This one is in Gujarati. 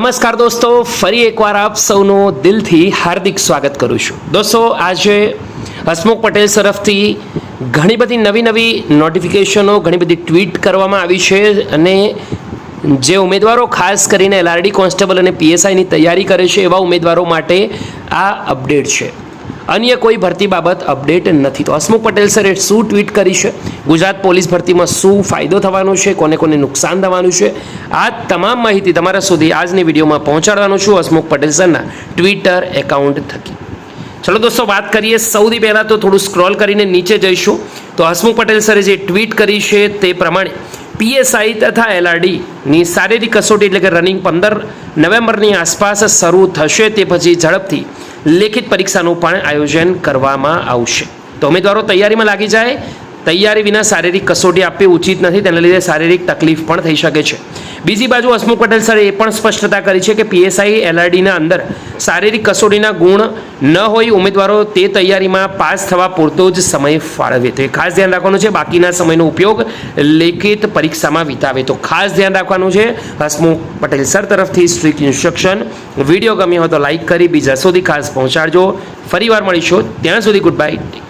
નમસ્કાર દોસ્તો, ફરી એકવાર આપ સૌનું દિલથી હાર્દિક સ્વાગત કરું છું. દોસ્તો, આજે હસમુખ પટેલ તરફથી ઘણી બધી નવી નોટિફિકેશનો, ઘણી બધી ટ્વીટ કરવામાં આવી છે અને જે ઉમેદવારો ખાસ કરીને એલઆરડી કોન્સ્ટેબલ અને પીએસઆઈની તૈયારી કરે છે એવા ઉમેદવારો માટે આ અપડેટ છે. અન્ય કોઈ ભરતી બાબત અપડેટ નથી. તો હસમુખ પટેલ સરે શું ટ્વીટ કરી છે, ગુજરાત પોલીસ ભરતીમાં શું ફાયદો થવાનો છે, કોને કોને નુકસાન થવાનું છે, આ તમામ માહિતી તમારા સુધી આજની વિડીયોમાં પહોંચાડવાનું છું હસમુખ પટેલ સરના ટ્વિટર એકાઉન્ટ થકી. ચલો દોસ્તો, વાત કરીએ. સૌથી પહેલાં તો થોડું સ્ક્રોલ કરીને નીચે જઈશું તો હસમુખ પટેલ સરે જે ટ્વીટ કરી છે તે પ્રમાણે પીએસઆઈ તથા એલઆરડીની શારીરિક કસોટી એટલે કે રનિંગ 15 નવેમ્બરની આસપાસ શરૂ થશે. તે પછી ઝડપથી લેખિત પરીક્ષાનું પણ આયોજન કરવામાં આવશે. તો ઉમેદવારો તૈયારીમાં લાગી જાય. તૈયારી વિના શારીરિક કસોટી આપવી ઉચિત નથી, તેના લીધે શારીરિક તકલીફ પણ થઈ શકે છે. બીજી બાજુ હસમુખ પટેલ સરે એ પણ સ્પષ્ટતા કરી છે કે પીએસઆઈ એલઆરડીના અંદર શારીરિક કસોટીના ગુણ ન હોય, ઉમેદવારો તે તૈયારીમાં પાસ થવા પૂરતો જ સમય ફાળવે. તો એ ખાસ ધ્યાન રાખવાનું છે. બાકીના સમયનો ઉપયોગ લેખિત પરીક્ષામાં વિતાવે. તો ખાસ ધ્યાન રાખવાનું છે. હસમુખ પટેલ સર તરફથી સ્ટ્રિક્ટ ઇન્સ્ટ્રક્શન. વિડીયો ગમ્યો હોય તો લાઈક કરી બીજા સુધી ખાસ પહોંચાડજો. ફરીવાર મળીશું. ત્યાં સુધી ગુડ બાય.